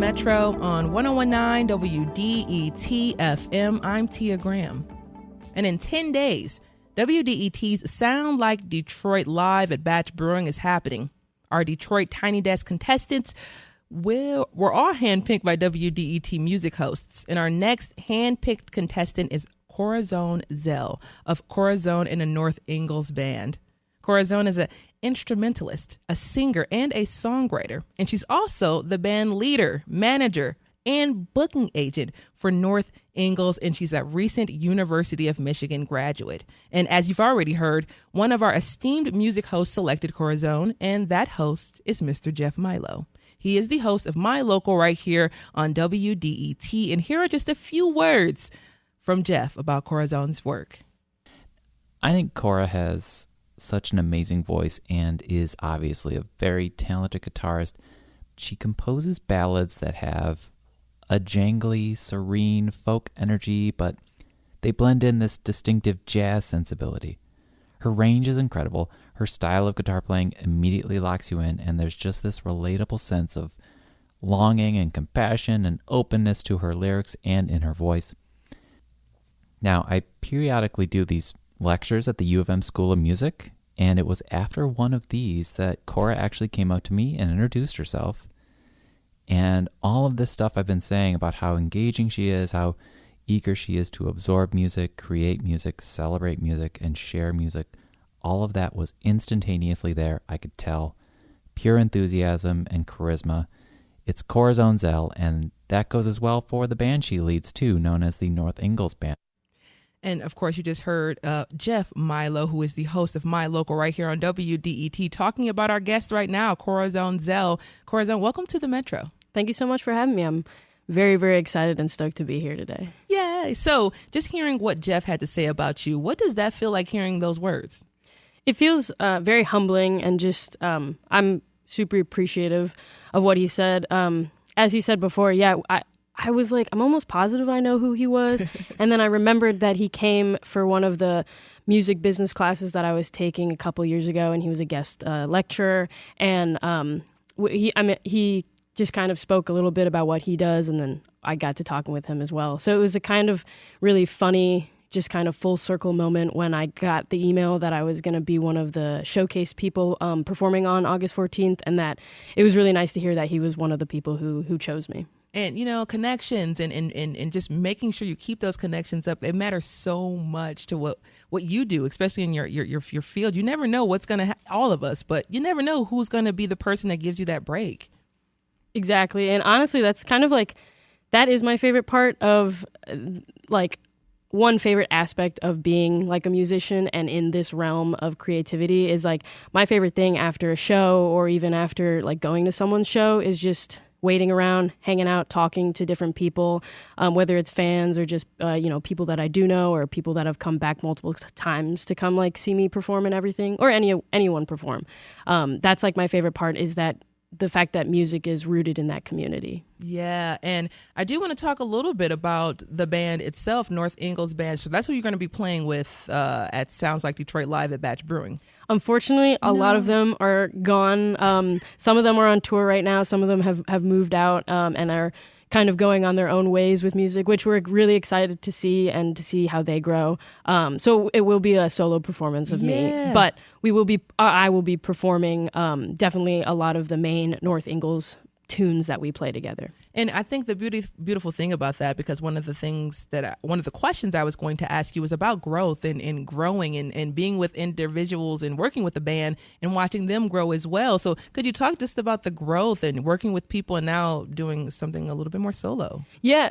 Metro on 1019 WDET FM. I'm Tia Graham. And in 10 days, WDET's Sound Like Detroit Live at Batch Brewing is happening. Our Detroit Tiny Desk contestants were all handpicked by WDET music hosts. And our next handpicked contestant is Corazon Szell of Corazon and the North Ingalls Band. Corazon is an instrumentalist, a singer, and a songwriter. And she's also the band leader, manager, and booking agent for North Ingalls, and she's a recent University of Michigan graduate. And as you've already heard, one of our esteemed music hosts selected Corazon, and that host is Mr. Jeff Milo. He is the host of My Local right here on WDET, and here are just a few words from Jeff about Corazon's work. I think Cora has such an amazing voice and is obviously a very talented guitarist. She composes ballads that have a jangly, serene folk energy, but they blend in this distinctive jazz sensibility. Her range is incredible. Her style of guitar playing immediately locks you in, and there's just this relatable sense of longing and compassion and openness to her lyrics and in her voice. Now, I periodically do these lectures at the U of M School of Music, and it was after one of these that Cora actually came up to me and introduced herself. And all of this stuff I've been saying about how engaging she is, how eager she is to absorb music, create music, celebrate music, and share music, all of that was instantaneously there. I could tell. Pure enthusiasm and charisma. It's Corazon Szell, and that goes as well for the band she leads too, known as the North Ingalls Band. And, of course, you just heard Jeff Milo, who is the host of My Local right here on WDET, talking about our guest right now, Corazon Szell. Corazon, welcome to the Metro. Thank you so much for having me. I'm very, very excited and stoked to be here today. Yeah. So just hearing what Jeff had to say about you, what does that feel like hearing those words? It feels very humbling, and just I'm super appreciative of what he said. As he said before, I was like, I'm almost positive I know who he was. And then I remembered that he came for one of the music business classes that I was taking a couple years ago, and he was a guest lecturer. And he just kind of spoke a little bit about what he does, and then I got to talking with him as well. So it was a kind of really funny, just kind of full circle moment when I got the email that I was going to be one of the showcase people performing on August 14th, and that it was really nice to hear that he was one of the people who chose me. And, you know, connections and just making sure you keep those connections up, they matter so much to what you do, especially in your field. You never know what's going to all of us, but you never know who's going to be the person that gives you that break. Exactly. And honestly, that's kind of like, that is my favorite part of, like, one favorite aspect of being like a musician and in this realm of creativity is like my favorite thing after a show or even after like going to someone's show is just waiting around, hanging out, talking to different people, whether it's fans or just, people that I do know or people that have come back multiple times to come like see me perform and everything, or anyone perform. That's like my favorite part, is that the fact that music is rooted in that community. Yeah, and I do want to talk a little bit about the band itself, North Ingalls Band. So that's who you're going to be playing with at Sounds Like Detroit Live at Batch Brewing. Unfortunately, a lot of them are gone. Some of them are on tour right now. Some of them have moved out and are kind of going on their own ways with music, which we're really excited to see and to see how they grow. So it will be a solo performance of me, but I will be performing definitely a lot of the main North Ingalls tunes that we play together. And I think the beautiful thing about that, because one of the questions I was going to ask you was about growth and growing and being with individuals and working with the band and watching them grow as well. So could you talk just about the growth and working with people and now doing something a little bit more solo? Yeah.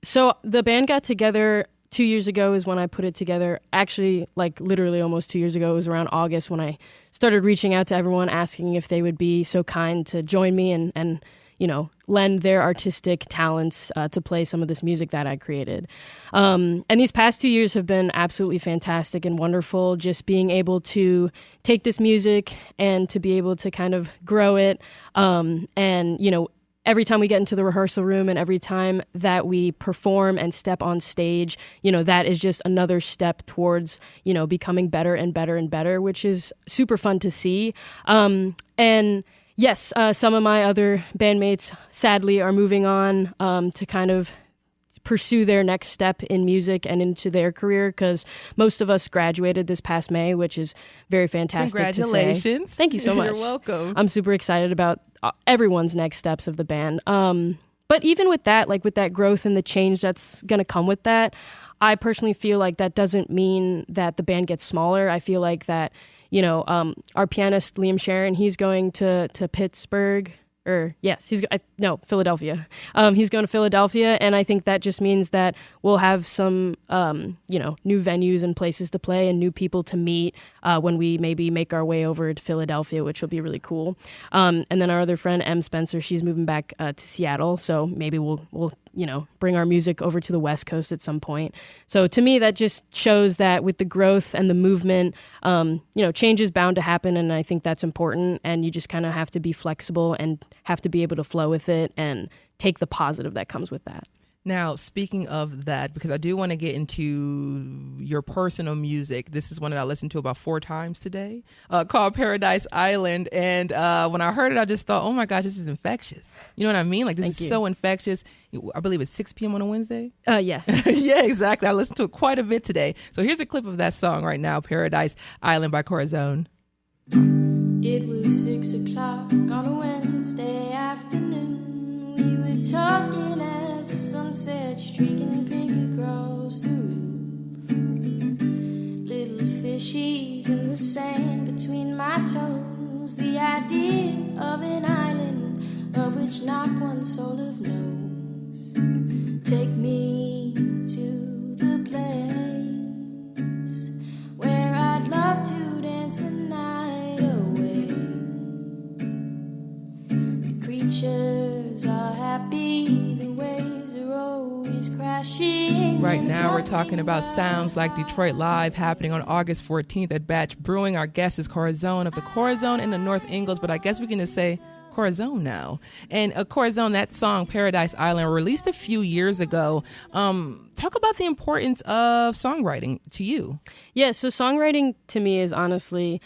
So the band got together 2 years ago is when I put it together. Actually, like literally almost 2 years ago, it was around August when I started reaching out to everyone, asking if they would be so kind to join me and lend their artistic talents to play some of this music that I created. And these past 2 years have been absolutely fantastic and wonderful, just being able to take this music and to be able to kind of grow it. Every time we get into the rehearsal room and every time that we perform and step on stage, that is just another step towards, becoming better and better and better, which is super fun to see. Yes, some of my other bandmates sadly are moving on to kind of pursue their next step in music and into their career, because most of us graduated this past May, which is very fantastic. Congratulations. To say. Thank you so much. You're welcome. I'm super excited about everyone's next steps of the band. But even with that, like with that growth and the change that's going to come with that, I personally feel like that doesn't mean that the band gets smaller. I feel like that, you know, our pianist, Liam Sharon, he's going to Pittsburgh. Philadelphia. He's going to Philadelphia, and I think that just means that we'll have some, new venues and places to play and new people to meet when we maybe make our way over to Philadelphia, which will be really cool. And then our other friend, M. Spencer, she's moving back to Seattle, so maybe we'll bring our music over to the West Coast at some point. So to me, that just shows that with the growth and the movement, change is bound to happen, and I think that's important, and you just kind of have to be flexible and have to be able to flow with it and take the positive that comes with that. Now, speaking of that, because I do want to get into your personal music, this is one that I listened to about 4 times today, called Paradise Island. And when I heard it, I just thought, oh my gosh, this is infectious. You know what I mean? Like, this is so infectious. I believe it's 6 p.m. on a Wednesday. Yes. Yeah, exactly. I listened to it quite a bit today. So here's a clip of that song right now, Paradise Island by Corazon. It was 6 o'clock on a Wednesday afternoon. We were talking as the sunset streaking pink across the roof. Little fishies in the sand between my toes. The idea of an island of which not one soul of knows. Take me to the place where I'd love to dance the night away. The creatures are happy, the waves are always crashing. Right now we're talking about Sounds Like Detroit Live, happening on August 14th at Batch Brewing. Our guest is Corazon of the Corazon in the North Ingles, but I guess we can just say Corazon now. And Corazon, that song Paradise Island, released a few years ago. Talk about the importance of songwriting to you. Yeah, so songwriting to me is honestly,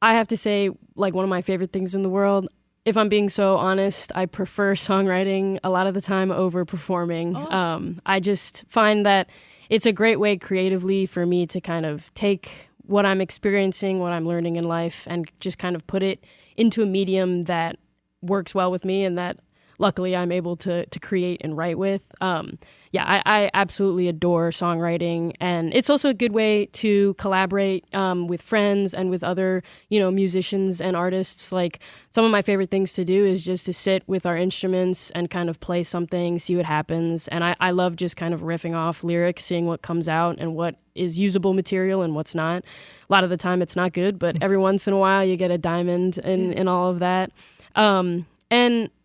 I have to say, like one of my favorite things in the world. If I'm being so honest, I prefer songwriting a lot of the time over performing. I just find that it's a great way creatively for me to kind of take what I'm experiencing, what I'm learning in life, and just kind of put it into a medium that works well with me and that luckily I'm able to create and write with. I absolutely adore songwriting, and it's also a good way to collaborate with friends and with other, musicians and artists. Like, some of my favorite things to do is just to sit with our instruments and kind of play something, see what happens. And I love just kind of riffing off lyrics, seeing what comes out and what is usable material and what's not. A lot of the time it's not good, but every once in a while you get a diamond in all of that. And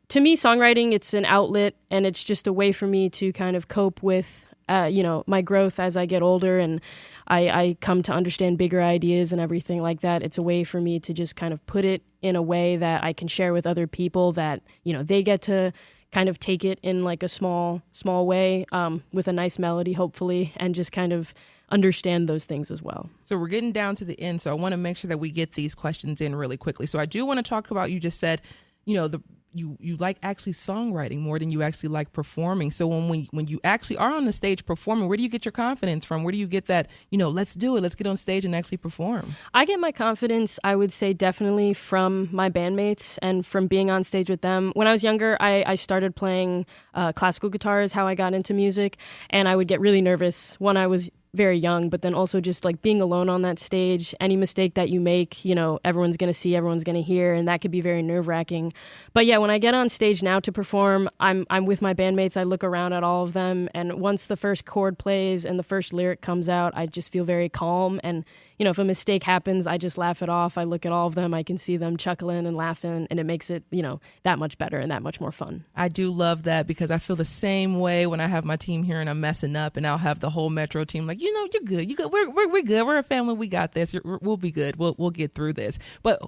to me, songwriting, it's an outlet, and it's just a way for me to kind of cope with, my growth as I get older and I come to understand bigger ideas and everything like that. It's a way for me to just kind of put it in a way that I can share with other people that, they get to kind of take it in like a small way with a nice melody, hopefully, and just kind of understand those things as well. So we're getting down to the end, so I want to make sure that we get these questions in really quickly. So I do want to talk about, you just said, you like actually songwriting more than you actually like performing. So when you actually are on the stage performing, where do you get your confidence from? Where do you get that, let's do it, let's get on stage and actually perform? I get my confidence, I would say, definitely from my bandmates and from being on stage with them. When I was younger, I started playing classical guitar is how I got into music, and I would get really nervous when I was very young, but then also just like being alone on that stage, any mistake that you make, everyone's going to see, everyone's going to hear, and that could be very nerve-wracking. But yeah, when I get on stage now to perform, I'm with my bandmates, I look around at all of them, and once the first chord plays and the first lyric comes out, I just feel very calm, and if a mistake happens, I just laugh it off. I look at all of them, I can see them chuckling and laughing, and it makes it, that much better and that much more fun. I do love that, because I feel the same way when I have my team here and I'm messing up, and I'll have the whole Metro team like, you're good. You good. We're good. We're a family. We got this. We'll be good. We'll get through this. But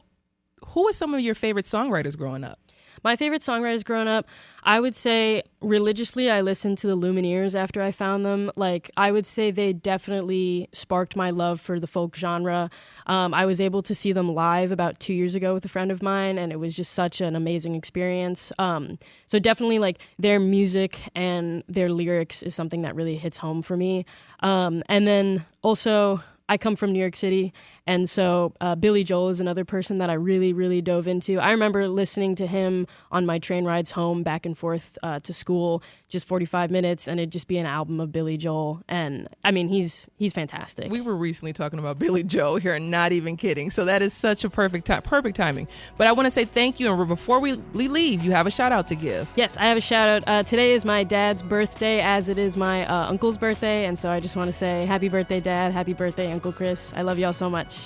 who are some of your favorite songwriters growing up? My favorite songwriters growing up, I would say religiously I listened to the Lumineers after I found them. Like, I would say they definitely sparked my love for the folk genre. I was able to see them live about 2 years ago with a friend of mine, and it was just such an amazing experience. So definitely, like, their music and their lyrics is something that really hits home for me. And then also, I come from New York City, and so Billy Joel is another person that I really, really dove into. I remember listening to him on my train rides home back and forth to school, just 45 minutes, and it'd just be an album of Billy Joel. And I mean, he's fantastic. We were recently talking about Billy Joel here, and not even kidding. So that is such a perfect timing. But I want to say thank you, and before we leave, you have a shout out to give. Yes, I have a shout out. Today is my dad's birthday, as it is my uncle's birthday, and so I just want to say happy birthday, Dad. Happy birthday, Uncle Chris. I love y'all so much.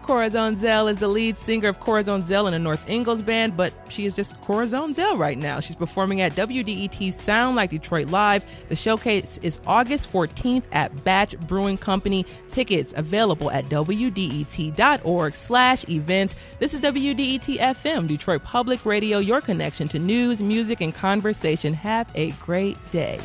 Corazon Szell is the lead singer of Corazon Szell in the North Ingalls Band, but she is just Corazon Szell right now. She's performing at WDET's Sound Like Detroit Live. The showcase is August 14th at Batch Brewing Company. Tickets available at WDET.org/events. This is WDET FM, Detroit Public Radio, your connection to news, music, and conversation. Have a great day.